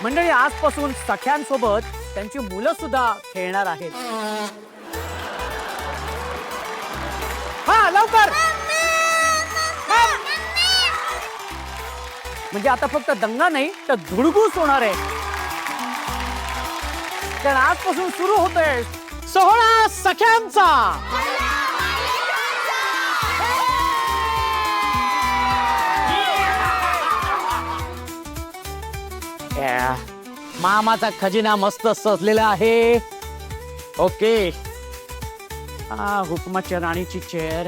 मंडळी आजपासून सख्यांसोबत त्यांची मुलं सुद्धा खेळणार आहेत. हा लवकर. म्हणजे आता फक्त दंगा नाही तर धुडगूस होणार आहे. कारण आजपासून सुरू होतोय सोहळा सख्यांचा. मामाचा खजिना मस्त सजलेला आहे. ओके. हुकमाच्या राणीची चेअर.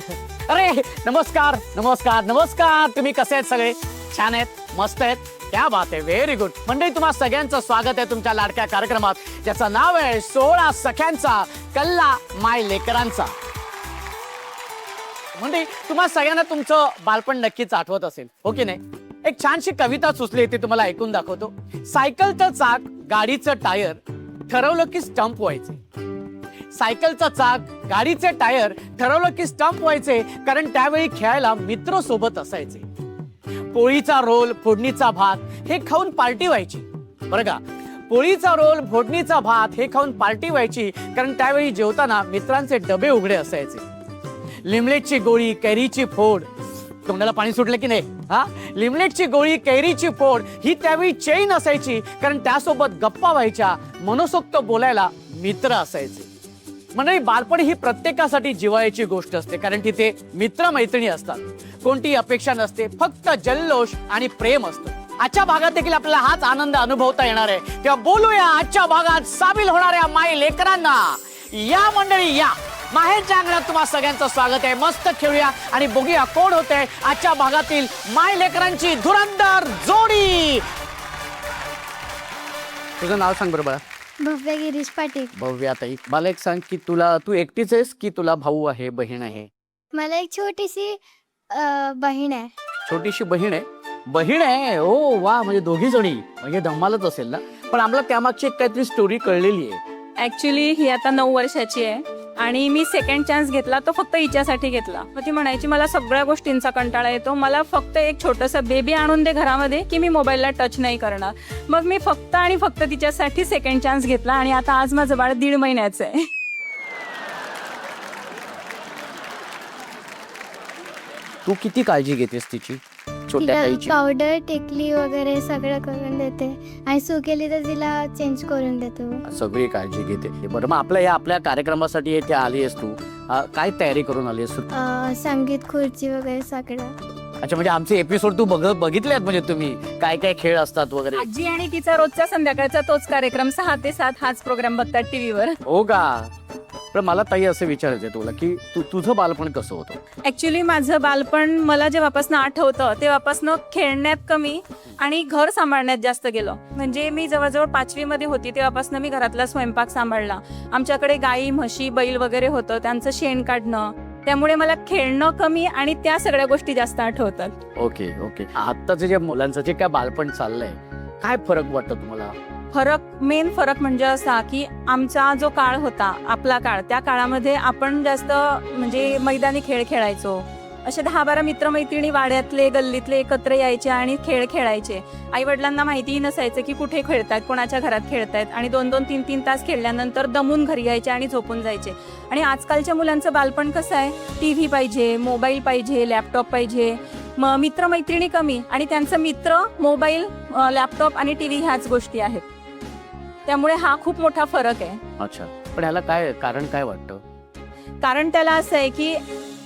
अरे नमस्कार नमस्कार नमस्कार. तुम्ही कसे आहेत? सगळे छान आहेत, मस्त आहेत. क्या बात आहे, व्हेरी गुड. मंडळी तुम्हा सगळ्यांचं स्वागत आहे तुमच्या लाडक्या कार्यक्रमात ज्याचं नाव आहे सोहळा सख्यांचा कल्ला माय लेकरांचा. मंडळी तुम्हा सगळ्यांना तुमचं बालपण नक्कीच आठवत असेल, हो की नाही? एक छानशी कविता सुचली ती तुम्हाला ऐकून दाखवतो. सायकलचं चाक गाडीचं टायर ठरवलं की स्टंप व्हायचे. सायकलचं चाक गाडीचे टायर ठरवलं की स्टंप व्हायचे, कारण त्यावेळी खेळायला मित्र सोबत असायचे. पोळीचा रोल फोडणीचा भात हे खाऊन पार्टी व्हायची. बरं का, पोळीचा रोल फोडणीचा भात हे खाऊन पार्टी व्हायची, कारण त्यावेळी जेवताना मित्रांचे डबे उघडे असायचे. लिमलेटची गोळी कैरीची फोड. तोंडाला पाणी सुटलं की नाही? हा, लिमलेटची गोळी कैरीची फोड ही त्यावेळी चैन असायची, कारण त्यासोबत गप्पा व्हायच्या, मनसोक्त बोलायला मित्र असायचे. म्हणजे बालपण ही प्रत्येकासाठी जिव्हाळ्याची गोष्ट असते, कारण तिथे मित्र मैत्रिणी असतात. कोणती अपेक्षा नसते, फक्त जल्लोष आणि प्रेम असतं. आजच्या भागात देखील आपल्याला हाच आनंद अनुभवता येणार आहे. तेव्हा बोलूया आजच्या भागात सामील होणाऱ्या माय लेकरांना. या मंडळी या. माहेरच्या अंगणात तुम्हा सगळ्यांचं स्वागत आहे. मस्त खेळूया आणि बघूया कोण होते आजच्या भागातील माय लेकरांची धुरंधर जोडी. तुझं नाव सांग बरोबर. भव्या गिरीश पाटील. भव्या ताई, मला एक सांग की तू एकटीच आहेस की तुला भाऊ आहे, बहीण आहे? मला एक छोटीशी बहीण आहे. छोटीशी बहीण आहे. बहीण आहे, ओ वा. म्हणजे दोघी जणी, म्हणजे धम्मालच असेल ना. पण आम्हाला त्यामागची एक काहीतरी स्टोरी कळलेली आहे. ऍक्च्युली ही आता 9 वर्षाची आहे आणि मी सेकंड चान्स घेतला तो फक्त हिच्यासाठी घेतला. मग ती म्हणायची मला सगळ्या गोष्टींचा कंटाळा येतो, मला फक्त एक छोटंसं बेबी आणून दे घरामध्ये की मी मोबाईलला टच नाही करणार. मग मी फक्त आणि फक्त तिच्यासाठी सेकंड चान्स घेतला आणि आता आज माझं बाळ 1.5 महिन्याचं आहे. तू किती काळजी घेतेस तिची, छोट्या तिला ताईची? पावडर टेकली वगैरे सगळं करून देते आणि सुकेली तर तिला चेंज करून देतो. सगळी काळजी घेते. बरं, मग आपल्या कार्यक्रमासाठी इथे आली आहेस तू, काय तयारी करून आली आहेस? संगीत खुर्ची वगैरे सगळं. अच्छा, म्हणजे आमचे एपिसोड तू बघितलेत म्हणजे तुम्ही काय काय खेळ असतात वगैरे? आजी आणि तिचा रोजचा संध्याकाळचा तोच कार्यक्रम 6 ते 7 हाच प्रोग्राम बघतात टीव्हीवर. हो का? पण मला ताई असं विचारायचंय तुला की तुझं बालपण कसं होतं? ऍक्च्युली माझं बालपण मला जेव्हापासून आठवतं तेव्हापासून खेळण्यात कमी आणि घर सांभाळण्यात जास्त गेलं. म्हणजे मी जवळजवळ 5वी मध्ये होती तेव्हापासून मी घरातला स्वयंपाक सांभाळला. आमच्याकडे गाई म्हशी बैल वगैरे होतं, त्यांचं शेण काढणं. त्यामुळे मला खेळणं कमी आणि त्या सगळ्या गोष्टी जास्त आठवतात. Okay okay. आत्ताचं जे मुलांचं जे काय बालपण चाललंय, काय फरक वाटतं तुम्हाला? मेन फरक म्हणजे असा की आमचा जो काळ होता, आपला काळ, त्या काळामध्ये आपण जास्त म्हणजे मैदानी खेळ खेळायचो. असे 10-12 मित्रमैत्रिणी वाड्यातले गल्लीतले एकत्र यायचे आणि खेळ खेळायचे. आई वडिलांना माहितीही नसायचं की कुठे खेळतायत, कोणाच्या घरात खेळतायत. आणि 2-2, 3-3 तास खेळल्यानंतर दमून घरी यायचे आणि झोपून जायचे. आणि आजकालच्या मुलांचं बालपण कसं आहे, टीव्ही पाहिजे, मोबाईल पाहिजे, लॅपटॉप पाहिजे. मग मित्रमैत्रिणी कमी आणि त्यांचं मित्र, मोबाईल, लॅपटॉप आणि टीव्ही ह्याच गोष्टी आहेत. त्यामुळे हा खूप मोठा फरक आहे. अच्छा, पण ह्याला काय कारण काय वाटतं? कारण त्याला असं आहे की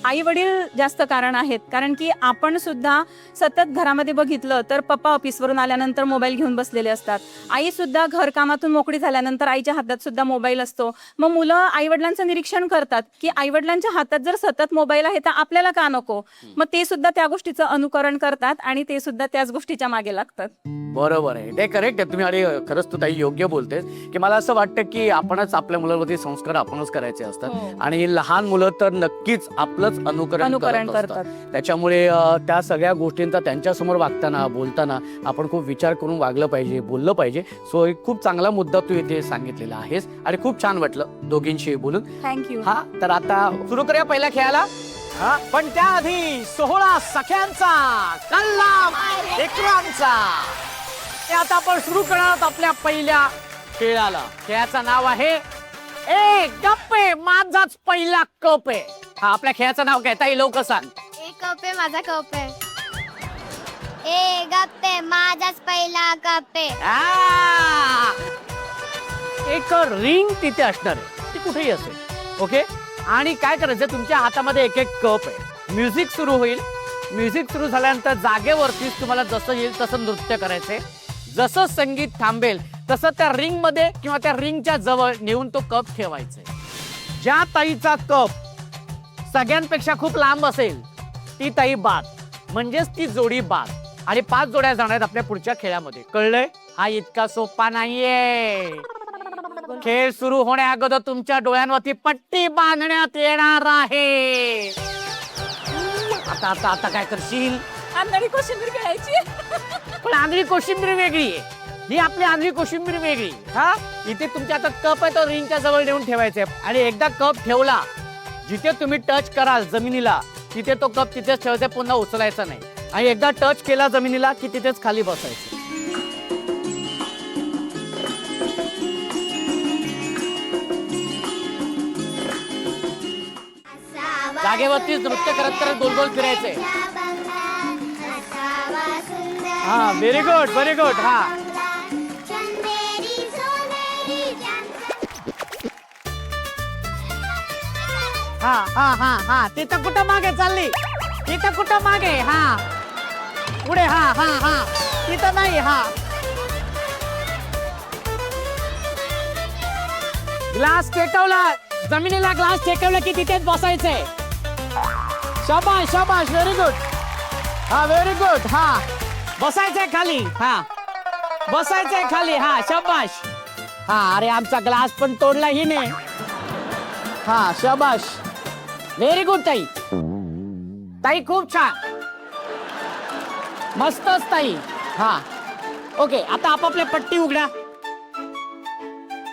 आई वडील जास्त कारण आहेत. कारण की आपण सुद्धा सतत घरामध्ये बघितलं तर पप्पा ऑफिसवरून आल्यानंतर मोबाईल घेऊन बसलेले असतात. आई सुद्धा घरकामातून मोकळी झाल्यानंतर आईच्या हातात सुद्धा मोबाईल असतो. मग मुलं आई वडिलांचं निरीक्षण करतात की आई वडिलांच्या हातात जर सतत मोबाईल आहे तर आपल्याला का नको. मग ते सुद्धा त्या गोष्टीचं अनुकरण करतात आणि ते सुद्धा त्याच गोष्टीच्या मागे लागतात. बरोबर आहे, ते करेक्ट आहे तुम्ही. आणि खरंच तू ताई योग्य बोलतेस की मला असं वाटतं की आपणच आपल्या मुलांवरती संस्कार आपणच करायचे असतात. आणि लहान मुलं तर नक्कीच आपलंच अनुकरण करतात. त्याच्यामुळे त्या सगळ्या गोष्टींचा त्यांच्यासमोर वागताना बोलताना आपण खूप विचार करून वागलं पाहिजे, बोललं पाहिजे. सो एक खूप चांगला मुद्दा तू इथे सांगितलेला आहेस आणि खूप छान वाटलं दोघींशी बोलून. थँक्यू. हा, तर आता सुरू करूया पहिल्या खेळाला. पण त्याआधी सोहळा सख्यांचा कल्ला लेकरांचा. ते आता आपण सुरू करणार आहोत आपल्या पहिल्या खेळाला. खेळाचं नाव आहे ए गप्पे माझाच पहिला कप आहे. हा आपल्या खेळाचं नाव काय ताई लवकर सांग. एक कप आहे माझा कप आहे. ए गप्पे माझाच पहिला कप आहे. आ! एक रिंग तिथे असणार आहे, ती कुठेही असेल. ओके, आणि काय करायचं तुमच्या हातामध्ये एक एक कप आहे. म्युझिक सुरू होईल. म्युझिक सुरू झाल्यानंतर जागेवरतीच तुम्हाला जसं येईल तसं नृत्य करायचंय. जसं संगीत थांबेल तसं त्या रिंग मध्ये किंवा त्या रिंगच्या जवळ नेऊन तो कप ठेवायचा. ज्या ताईचा कप सगळ्यांपेक्षा खूप लांब असेल ती ताई बाद, म्हणजेच ती जोडी बाद. आणि 5 जोड्या जाणार आहेत आपल्या पुढच्या खेळामध्ये. कळलंय? हा इतका सोपा नाहीये. खेळ सुरू होण्या अगोदर तुमच्या डोळ्यांवरती पट्टी बांधण्यात येणार आहे. आता आता आता काय करशील? आंधळी कोशिंबीर खेळायची. पण आंधळी कोशिंबीर वेगळी आहे, ही आपली आंधळी कोशिंबीर वेगळी. हा इथे तुमच्या आता कप आहे तो रिंगच्या जवळ नेऊन ठेवायचा आहे. आणि एकदा कप ठेवला, जिथे तुम्ही टच कराल जमिनीला तिथे तो कप तिथेच ठेवायचा, पुन्हा उचलायचा नाही. आणि एकदा टच केला जमिनीला की तिथेच खाली बसायचं. जागेवरतीच नृत्य करत करत गोल गोल फिरायचंय. हा व्हेरी गुड व्हेरी गुड. हा हा हा हा हा तिथं कुठं मागे चालली, तिथं कुठं मागे. हा पुढे. हा हा हा तिथं नाही. हा ग्लास टेकवला जमिनीला, ग्लास टेकवला की तिथेच बसायचंय. शाबाश शाबाश व्हेरी गुड. हा व्हेरी गुड. हा बसायचंय खाली. हा बसायचंय खाली. हा शाबाश. हा अरे आमचा ग्लास पण तोडला हिने. हा शाबाश व्हेरी गुड ताई. ताई खूप छान, मस्तच ताई. हा ओके, आता आपापल्या पट्टी उघडा.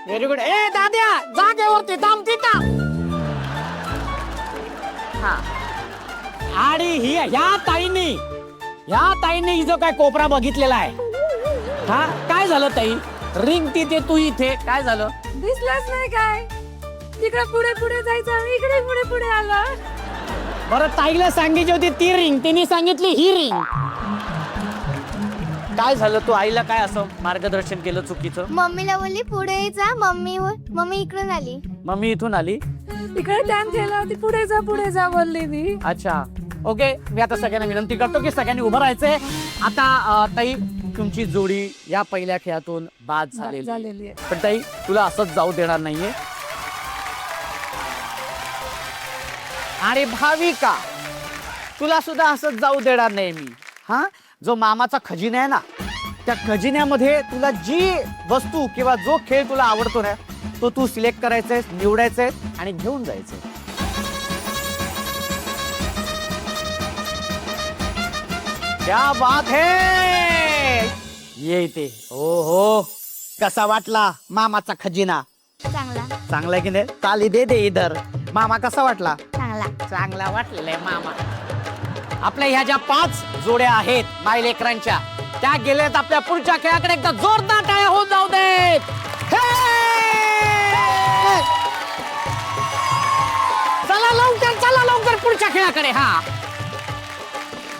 Very good. ए दाद्या जागेवरती थांब तिथं. हा आणि ह्या ताईने ही जो काय कोपरा बघितलेला आहे. हा काय झालं ताई? रिंग तिथे तू इथे, काय झालं? दिसलंच नाही काय. तिकडे पुढे पुढे जायचं, इकडे पुढे पुढे आला. बरं ताईला सांगितली होती ती रिंग, तिने सांगितली ही रिंग. काय झालं? तू आईला काय असं मार्गदर्शन केलं चुकीचं? मम्मीला बोलली पुढे जा. मम्मी इकडून आली. मम्मी इथून आली. इकडे ध्यान ठेवलं होती, पुढे जा बोलली ती. अच्छा ओके, मी आता सगळ्यांना विनंती करतो की सगळ्यांनी उभं राहायचंय. आता ताई तुमची जोडी या पहिल्या खेळातून बाद झालेली आहे. पण ताई तुला असंच जाऊ देणार नाहीये. आणि भाविका तुला सुद्धा असंच जाऊ देणार नाही मी. हा जो मामाचा खजिना आहे ना, त्या खजिन्यामध्ये तुला जी वस्तू किंवा जो खेळ तुला आवडतो ना तो तू सिलेक्ट करायचंय, निवडायचंय आणि घेऊन जायचंय. क्या बात है. ये इथे. हो हो कसा वाटला मामाचा खजिना? चांगला. चांगला आहे की नाही? ताली दे दे इधर. मामा कसा वाटला? चांगला. चांगला वाटलेला मामा. आपल्या ह्या ज्या 5 जोड्या आहेत माय लेकरांच्या, त्या गेल्यात आपल्या पुढच्या खेळाकडे. एकदा जोरदार टाळ्या होऊन जाऊ देत. चला लवकर पुढच्या खेळाकडे. हा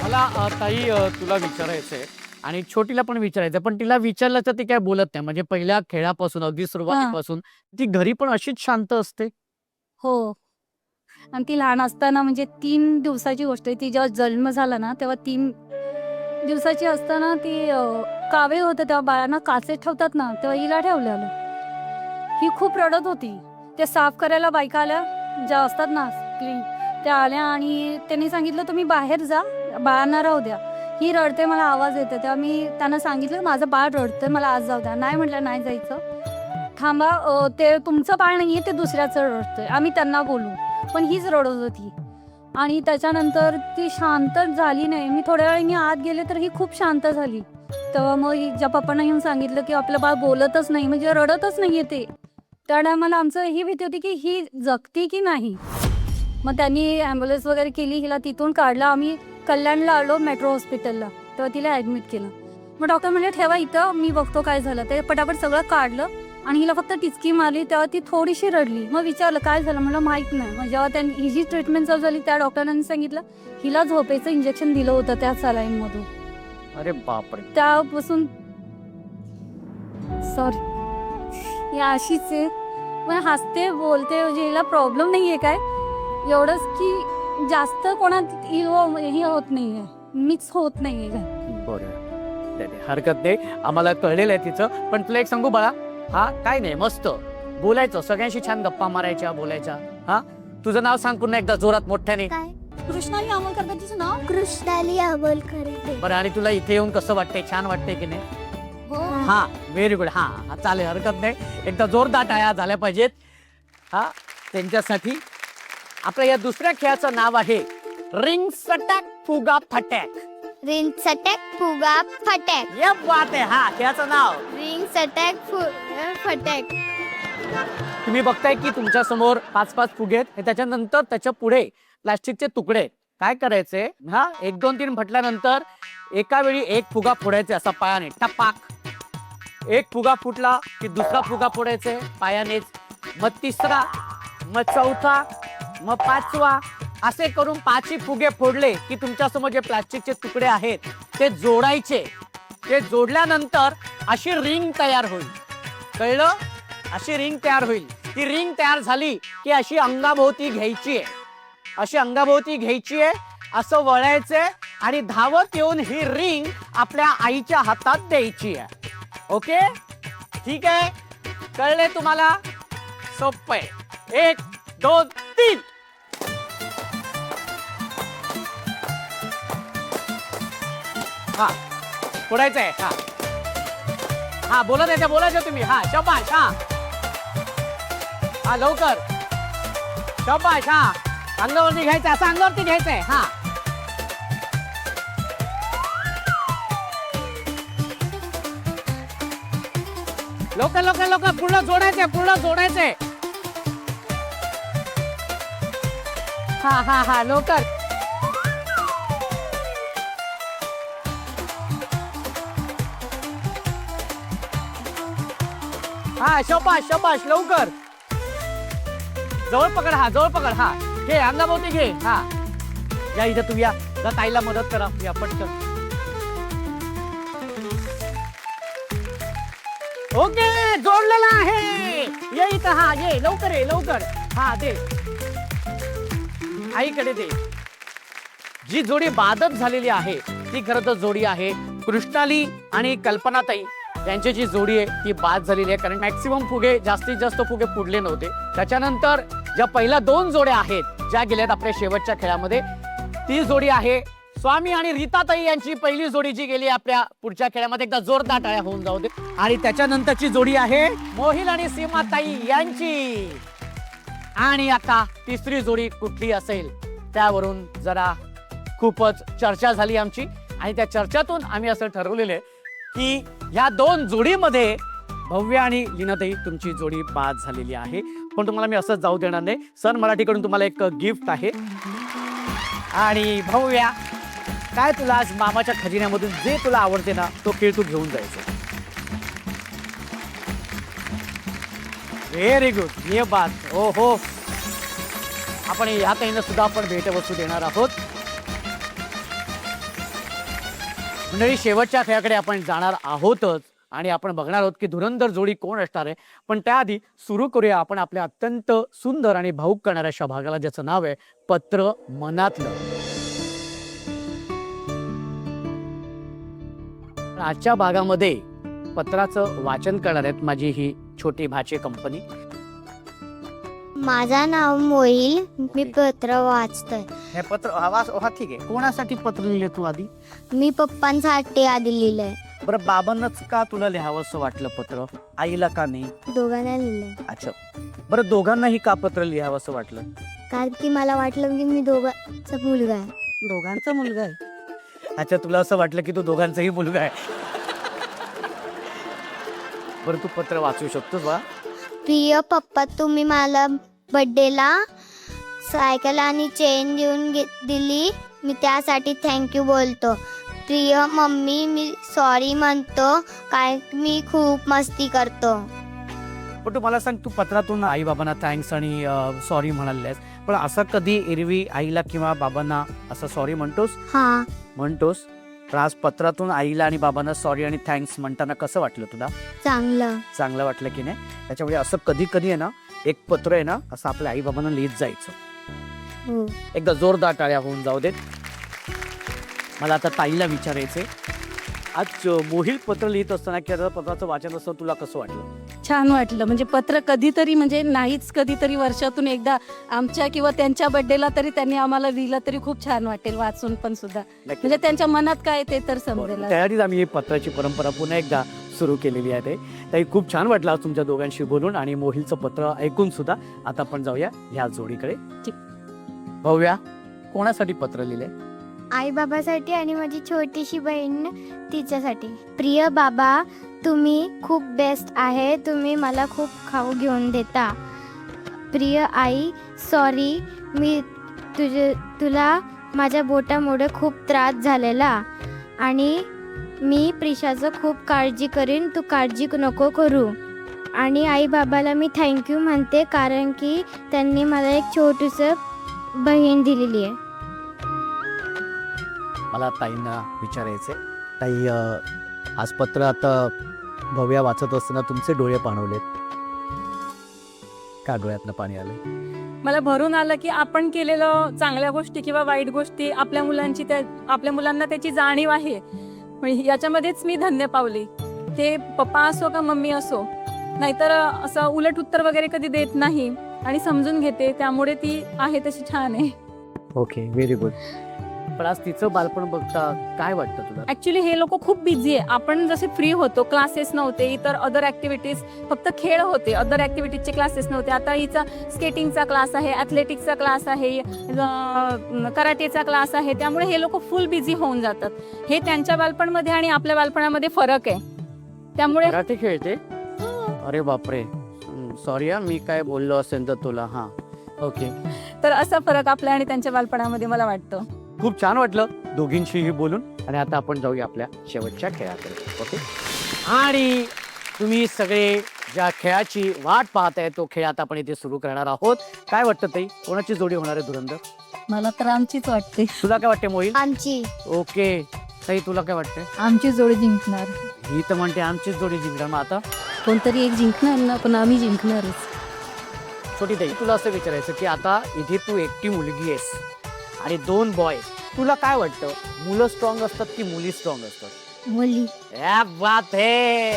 मला ताई तुला विचारायचंय आणि छोटीला पण विचारायचंय, पण तिला विचारलं तर ती काय बोलत नाही. म्हणजे पहिल्या खेळापासून अगदी सुरुवातीपासून ती घरी पण अशीच शांत असते. हो. आणि ती लहान असताना म्हणजे 3 दिवसाची गोष्ट आहे. ती जेव्हा जन्म झाला ना तेव्हा 3 दिवसाची असताना ती कावीळ होतं तेव्हा बाळांना काचे ठेवतात ना, तेव्हा हिला ठेवलेलं. ही खूप रडत होती. ते साफ करायला बायका आल्या ज्या असतात ना क्लीन, त्या आल्या आणि त्यांनी सांगितलं तुम्ही बाहेर जा, बाळांना राहू द्या. ही रडते, मला आवाज येते. तेव्हा मी त्यांना सांगितलं माझं बाळ रडतं, मला आज जाऊ द्या. नाही म्हटलं नाही जायचं, थांबा, ते तुमचं बाळ नाहीये, ते दुसऱ्याचं रडतंय, आम्ही त्यांना बोलू. पण हीच रडत होती. आणि त्याच्यानंतर ती शांतच झाली नाही. मी थोड्या वेळाने आत गेले तर ही खूप शांत झाली. तेव्हा मग हिच्या पप्पांना येऊन सांगितलं की आपलं बाळ बोलतच नाही, म्हणजे रडतच नाहीये ते. त्या टायमाला आमचं ही भीती होती की ही जगती की नाही. मग त्यांनी ॲम्ब्युलन्स वगैरे केली, हिला तिथून काढलं. आम्ही कल्याणला आलो मेट्रो हॉस्पिटलला, तेव्हा तिला ॲडमिट केलं. मग डॉक्टर म्हणजे ठेवा इथं, मी बघतो काय झालं. ते पटापट सगळं काढलं आणि हिला फक्त टिचकी मारली, तेव्हा ती थोडीशी रडली. मग विचारलं काय झालं, म्हणलं माहीत नाही. मग जेव्हा त्यांनी ही जी ट्रीटमेंट चालू झाली त्या डॉक्टरांनी सांगितलं हिला झोपेचं इंजेक्शन दिलं होतं त्या सलाईन मधून. अरे बापरे. त्यापासून सॉरी ही अशीच आहे. मग हसते बोलते, म्हणजे हिला प्रॉब्लेम नाहीये काय, एवढंच की जास्त कोणात हे होत नाहीये, मिक्स होत नाहीये काय. बरं नाही, नाही, हरकत नाही, आम्हाला कळलेलं आहे तिचं. पण तुला एक सांगू बाळा, हा काय नाही, मस्त बोलायचं, सगळ्यांशी छान गप्पा मारायच्या, बोलायच्या. हा तुझं नाव सांग पुन्हा एकदा जोरात मोठ्याने. काय? कृष्णाली अमोलकर तिचं नाव. कृष्णाली अमोलकर. बरं, आणि तुला इथे येऊन कसं वाटतंय, छान वाटतंय की नाही? हो. हा व्हेरी गुड. हा हा, चालेल, हरकत नाही. एकदा जोरदार टाळ्या झाल्या पाहिजेत हा त्यांच्यासाठी. आपल्या या दुसऱ्या खेळाचं नाव आहे रिंग सटॅक फुगा फटॅक. रिंग सटॅक फुगा फटॅक. ये बात आहे. हा खेळाचं नाव. रिंग सटॅक फटॅक. तुम्ही बघताय की तुमच्या समोर 5-5 फुगे आहेत, आणि त्याच्यानंतर त्याच्या पुढे प्लास्टिकचे तुकडे. काय करायचे, हा 1 2 3 म्हटल्यानंतर एका वेळी एक फुगा फोडायचे असा पायाने टपाक. एक फुगा फुटला की दुसरा फुगा फोडायचे पायानेच, मग तिसरा, मग चौथा, मग 5वा. असे करून 5 फुगे फोडले की तुमच्या समोर जे प्लास्टिकचे तुकडे आहेत ते जोडायचे. ते जोडल्यानंतर अशी रिंग तयार होईल. कळलं? अशी रिंग तयार होईल. ती रिंग तयार झाली की अशी अंगाभोवती घ्यायची आहे, अशी अंगाभोवती घ्यायची आहे, असं वळायचे आणि धावत येऊन ही रिंग आपल्या आईच्या हातात द्यायची आहे. ओके, ठीक आहे, कळले तुम्हाला? सोपं आहे. 1 2 3. हा फोडायचंय. हा हा बोलायचं तुम्ही. हा शाबाश. हा हा लवकर, शाबाश. हा अंगावरती घ्यायचं, असं अंगावरती घ्यायचंय. हा लवकर लवकर लवकर, पूर्ण जोडायचंय, पूर्ण जोडायचंय. हा हा हा लवकर. हा शाबाश शाबाश, लवकर. जवळ पकड. हा जवळ पकड. हा घे, अंगाभोवती घे. हा या इथं, तू या ताईला मदत करा. या पटकन. ओके, जोडलेला आहे. ये इथं. हा ये लवकर, ये लवकर. हा दे, आईकडे दे. जी जोडी बादच झालेली आहे ती खरं तर जोडी आहे कृष्णाली आणि कल्पनाताई यांची जी जोडी आहे ती बाद झालेली आहे, कारण मॅक्सिमम फुगे, जास्तीत जास्त फुगे फुडले नव्हते. त्याच्यानंतर ज्या पहिल्या 2 जोड्या आहेत ज्या गेल्यात आपल्या शेवटच्या खेळामध्ये, ती जोडी आहे स्वामी आणि रीताताई यांची पहिली जोडी जी गेली आपल्या पुढच्या खेळामध्ये. एकदा जोरदार टाळ्या होऊन जाऊ दे. आणि त्याच्यानंतरची जोडी आहे मोहिल आणि सीमाताई यांची. आणि आता तिसरी जोडी कुठली असेल त्यावरून जरा खूपच चर्चा झाली आमची, आणि त्या चर्चातून आम्ही असं ठरवलेलं आहे की या 2 जोडीमध्ये भव्या आणि लीनाताई तुमची जोडी बाद झालेली आहे. पण तुम्हाला मी असंच जाऊ देणार नाही. सन मराठीकडून तुम्हाला एक गिफ्ट आहे. आणि भव्या, काय तुला आज मामाच्या खजिन्यामधून जे तुला आवडते ना तो खेळ तू घेऊन जायचं. व्हेरी गुड, ये बात. ओ हो, आपण या ताईंना सुद्धा आपण भेटवस्तू देणार आहोत. मंडळी, शेवटच्या खेळाकडे आपण जाणार आहोतच, आणि आपण बघणार आहोत की धुरंधर जोडी कोण असणार आहे. पण त्याआधी सुरू करूया आपण आपल्या अत्यंत सुंदर आणि भावुक करणाऱ्या अशा भागाला, ज्याचं नाव आहे पत्र मनातलं. आजच्या भागामध्ये पत्राचं वाचन करणार आहेत माझी ही छोटी भाची कंपनी. माझं नाव मोहिल. मी पत्र वाचतोय. हे पत्र हा ठीक आहे. कोणासाठी पत्र लिहिले तू आधी? मी पप्पांसाठी आधी लिहिलंय. बरं, बाबांनाच का तुला लिहावं असं वाटलं पत्र, आईला का नाही? दोघांना लिहिलंय. अच्छा, बरं, दोघांनाही का पत्र लिहावं असं वाटलं? कारण की मला वाटलं की मी दोघांचा मुलगा आहे. दोघांचा मुलगा आहे? अच्छा, तुला असं वाटलं की तू दोघांचाही मुलगा आहे. बरं, तू पत्र वाचू शकतोस बा? प्रिय पप्पा, तुम्ही मला बर्थडेला सायकल आणि चेन देऊन दिली. मी त्यासाठी थँक्यू बोलतो. प्रिय मम्मी, मी सॉरी म्हणतो काय मी खूप मस्ती करतो. पण तू मला सांग, तू पत्रातून आई बाबांना थँक्स आणि सॉरी म्हणालेस, पण असं कधी एरवी आईला किंवा बाबांना असं सॉरी म्हणतोस? हा, म्हणतोस. पण आज पत्रातून आईला आणि बाबांना सॉरी आणि थँक्स म्हणताना कसं वाटलं तुला? चांगलं. चांगलं वाटलं की नाही? त्याच्यामुळे असं कधी कधी आहे ना, एक पत्र आहे ना, असं आपल्या आई बाबांना लिहित जायचं. हो. एकदा जोरदार टाळ्या होऊन जाऊ देत. मला आता ताईला विचारायचंय, आज मोहिल पत्र लिहित असताना किंवा पत्राचं वाचन असताना तुला कसं वाटलं? छान वाटलं. म्हणजे पत्र कधीतरी, म्हणजे नाहीच कधीतरी वर्षातून एकदा आमच्या किंवा त्यांच्या बर्थडेला तरी त्यांनी आम्हाला लिहिलं तरी खूप छान वाटेल वाचून पण सुद्धा. म्हणजे त्यांच्या मनात काय ते तर समजेल. त्याआधीच आम्ही ही पत्राची परंपरा पुन्हा एकदा सुरू केलेली आहे. ताई, खूप छान वाटलं आज तुमच्या दोघांशी बोलून आणि मोहिलचं पत्र ऐकून सुद्धा. आता आपण जाऊया ह्या जोडीकडे. ठीक. भाऊया, कोणासाठी पत्र लिहिले? आई बाबासाठी आणि माझी छोटीशी बहीण तिच्यासाठी. प्रिय बाबा, तुम्ही खूप बेस्ट आहे. तुम्ही मला खूप खाऊ घेऊन देता. प्रिय आई, सॉरी, मी तुला माझ्या बोटामुळे खूप त्रास झालेला आणि मी प्रिशाचं खूप काळजी करीन. तू काळजी नको करू. आणि आई बाबाला मी थँक्यू म्हणते कारण की त्यांनी मला एक छोटूसं बहीण दिलेली आहे. मला ताईंना विचारायचंय. ताई, आज पत्र आता भव्या वाचत असताना तुमचे डोळे पाणवलेत का? डोळ्यातनं पाणी आलं? मला भरून आलं की आपण केलेलं चांगल्या गोष्टी किंवा वाईट गोष्टी आपल्या मुलांना त्याची जाणीव आहे. याच्यामध्येच मी धन्य पावली. ते पप्पा असो का मम्मी असो, नाहीतर असं उलट उत्तर वगैरे कधी देत नाही आणि समजून घेते. त्यामुळे ती आहे तशी छान आहे. Okay, very good. पण आज तिचं बालपण बघता काय वाटतं तुला? ऍक्च्युली हे लोक खूप बिझी आहे. आपण जसे फ्री होतो, क्लासेस नव्हते, इतर अदर ऍक्टिव्हिटीज, फक्त खेळ होते, अदर ऍक्टिव्हिटीजचे क्लासेस नव्हते. आता हिचा स्केटिंगचा क्लास आहे, ॲथलेटिक्सचा क्लास आहे, कराटेचा क्लास आहे. त्यामुळे हे लोक फुल बिझी होऊन जातात. हे त्यांच्या बालपणमध्ये आणि आपल्या बालपणामध्ये फरक आहे. त्यामुळे कराटे खेळते? अरे बापरे, सॉरी हा, मी काय बोललो असेल तर तुला. हा, ओके. तर असा फरक आपल्या आणि त्यांच्या बालपणामध्ये मला वाटतं. खूप छान वाटलं दोघींशीही बोलून. आणि आता आपण जाऊया आपल्या शेवटच्या खेळाकडे. ओके. आणि तुम्ही सगळे ज्या खेळाची वाट पाहताय तो खेळ आता आपण इथे सुरू करणार आहोत. काय वाटतं ताई, कोणाची जोडी होणार आहे धुरंधर? मला तर आमचीच वाटते. तुला काय वाटते मोहिल? आमची. ओके ताई, तुला काय वाटते? आमची जोडी जिंकणार. ही तर म्हणते आमचीच जोडी जिंकणार. मग आता कोणतरी एक जिंकणार ना, पण आम्ही जिंकणारच. छोटी ताई, तुला असं विचारायचं की आता इथे तू एकटी मुलगी आहेस आणि 2 बॉय, तुला काय वाटतं, मुलं स्ट्रॉंग असतात की मुली स्ट्रॉंग असतात? मुली. क्या बात है.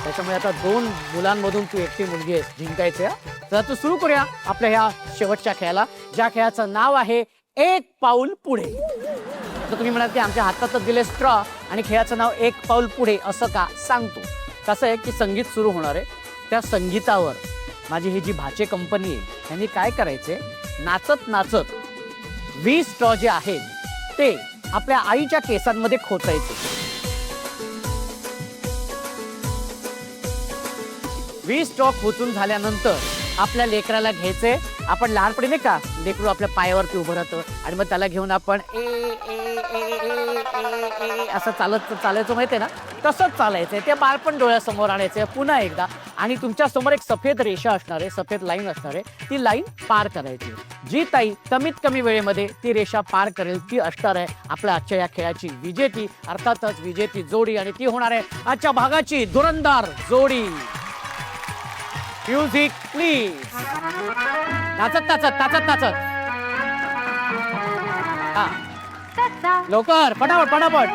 त्याच्यामुळे आता 2 मुलांमधून तू एकटी मुलगी आहेस, जिंकायचं. तर आता सुरू करूया आपल्या ह्या शेवटच्या खेळाला, ज्या खेळाचं नाव आहे एक पाऊल पुढे. तर तुम्ही म्हणाल की आमच्या हातातच दिले स्ट्रॉ आणि खेळाचं नाव एक पाऊल पुढे असं का? सांगतो. कसं आहे की संगीत सुरू होणार आहे. त्या संगीतावर माझी ही जी भाचे कंपनी आहे त्यांनी काय करायचे, नाचत नाचत 20 स्ट्रॉ जे आहेत ते आपल्या आईच्या केसांमध्ये खोचायचे. 20 स्ट्रॉ खोचून झाल्यानंतर आपल्या लेकराला घ्यायचे. आपण लहानपणी नाही का, लेकरू आपल्या पायावरती उभं राहतं आणि मग त्याला घेऊन आपण ए ए ए ए ए असं चालायचं माहितीये ना, तसंच चालायचंय. ते बालपण डोळ्यासमोर आणायचंय पुन्हा एकदा. आणि तुमच्या समोर एक सफेद रेषा असणार आहे, सफेद लाईन असणार आहे. ती लाईन पार करायची. जी ताई कमीत कमी वेळेमध्ये ती रेषा पार करेल ती असणार आहे आपल्या आजच्या या खेळाची विजेती. अर्थातच विजेती जोडी, आणि ती होणार आहे आजच्या भागाची धुरंधर जोडी. Music please. नाचत नाचत नाचत नाचत. हा, लवकर, पटापट पटापट.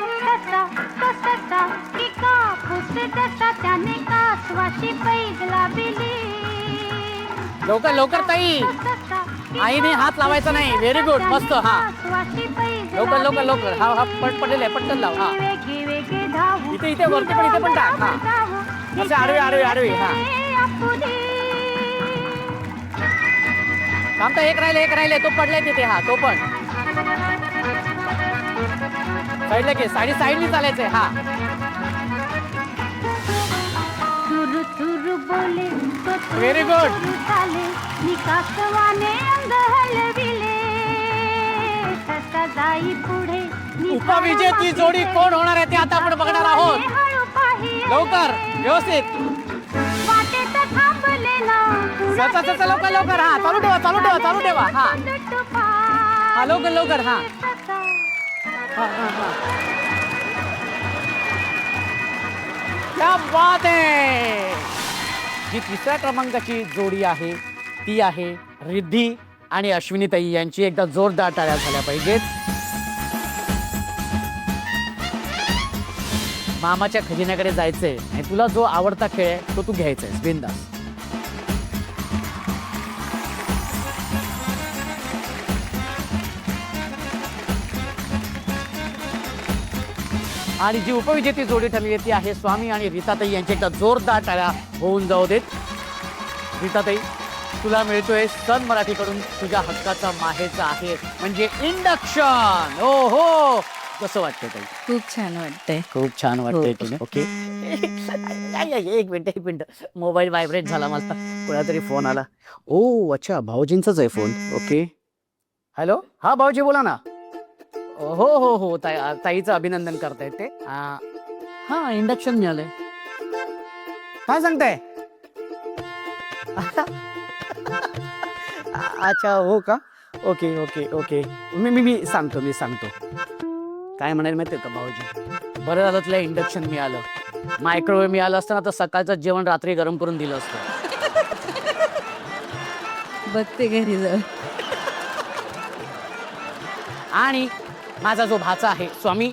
लवकर लवकर ताई, आईने हात लावायचा नाही. व्हेरी गुड, मस्त. हा, लवकर लवकर लवकर. हा हा, पडलेलं आहे, पटकन लाव. हा, इथे इथे वरती पण, इथे पण टाक. हा, असे आडवे आडवे आडवे. हा, थांबता. एक राहिले तो पडलाय तिथे. हा, तो पण साईडला घे, साईडनी चालायचंय. हा, व्हेरी गुड. पुढे उपविजेती जोडी कोण होणार आहे ते आता आपण बघणार आहोत. लवकर व्यवस्थित लवकर लवकर. हा चालू ठेवा चालू ठेवा चालू ठेवा. हा हा लवकर लवकर. हा हा हा हा. क्या बात आहे. जी तिसऱ्या क्रमांकाची जोडी आहे ती आहे रिद्धी आणि अश्विनीताई यांची. एकदा जोरदार टाळ्या झाल्या पाहिजेत. मामाच्या खजिन्याकडे जायचंय आणि तुला जो आवडता खेळ आहे तो तू घ्यायचा आहे बिनधास्त. आणि जी उपविजेती जोडी ठरलेली आहे ती आहे स्वामी आणि रीताताई यांची. एकदा जोरदार टाळ्या होऊन जाऊ देत. रीताताई, तुला मिळतोय सन मराठीकडून तुझ्या हक्काचा माहेरचा आहे म्हणजे इंडक्शन. ओ हो, कसं वाटतंय ताई? खूप छान वाटतंय. खूप छान वाटतंय तुला. ओके एक मिनिट मोबाईल व्हायब्रेट झाला. मला कोणातरी फोन आला. ओ अच्छा, भाऊजींचाच आहे फोन. Okay hello. हा भाऊजी बोला ना. हो हो हो ताईचं अभिनंदन करतायत ते. हा इंडक्शन मिळालंय. काय सांगताय? अच्छा हो का. Okay okay okay. मी सांगतो काय म्हणाल माहितीये का भाऊजी, बरं झालं तुला इंडक्शन मिळालं. मायक्रोवेव्ह मिळालं असतं ना तर सकाळचं जेवण रात्री गरम करून दिलं असतं. बघते घरी जाऊ. आणि माझा जो भाचा आहे स्वामी,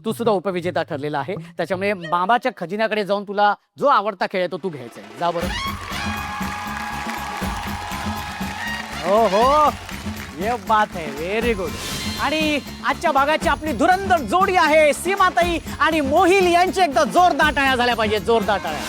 तू सुद्धा उपविजेता ठरलेला आहे. त्याच्यामुळे मामाच्या खजिन्याकडे जाऊन तुला जो आवडता खेळ आहे तो तू घ्यायचा आहे. जा बरं. हो हो, ये बात है, व्हेरी गुड. आणि आजच्या भागाची आपली धुरंधर जोडी आहे सीमाताई आणि मोहिल यांची. एकदा जोरदार टाळ्या झाल्या पाहिजे. जोरदार टाळ्या.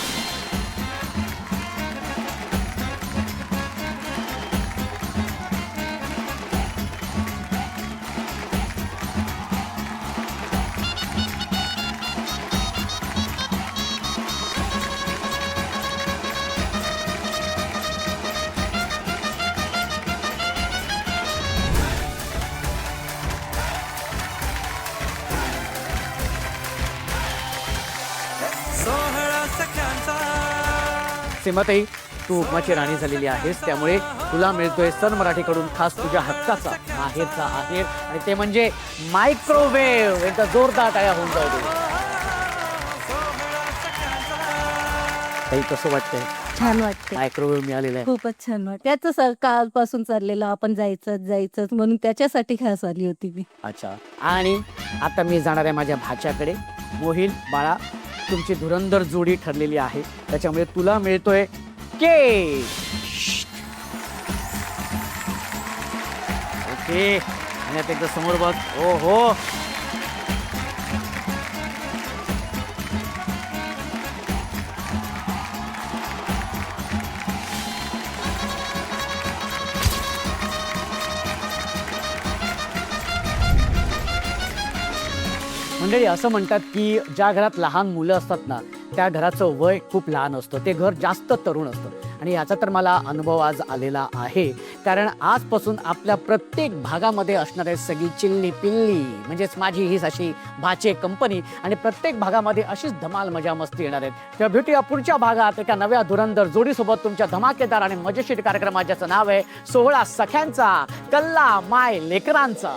सीमाताई, तू उपमाची राणी झालेली आहेस त्यामुळे तुला मिळतोय सन मराठीकडून खास तुझ्या हक्काचा माहेरचा आहेर आणि ते म्हणजे मायक्रोवेव्ह. एकदा जोरदार टाळ्या होऊन जाऊ दे. ताई कसं वाटतंय? छान वाटते. मायक्रोवेव्ह मिळालेला आहे. खूपच छान वाटते. त्याच कालपासून चाललेलं आपण जायचं म्हणून त्याच्यासाठी खास आली होती मी. अच्छा. आणि आता मी जाणार आहे माझ्या भाच्याकडे. मोहिल बाळा, तुमची धुरंधर जोडी ठरलेली आहे त्याच्यामुळे तुला मिळतोय केक. ओके. आणि आता एकदा समोर बघ. ओ हो, मंडळी असं म्हणतात की ज्या घरात लहान मुलं असतात ना त्या घराचं वय खूप लहान असतं. ते घर जास्त तरुण असतं आणि याचा तर मला अनुभव आज आलेला आहे. कारण आजपासून आपल्या प्रत्येक भागामध्ये असणार आहे सगळी चिल्ली पिल्ली म्हणजेच माझी ही अशी भाचे कंपनी आणि प्रत्येक भागामध्ये अशीच धमाल मजा मस्ती येणार आहेत. तेव्हा भेटूया पुढच्या भागात एका नव्या धुरंधर जोडीसोबत तुमच्या धमाकेदार आणि मजेशीर कार्यक्रमात ज्याचं नाव आहे 16 सख्यांचा कल्ला माय लेकरांचा.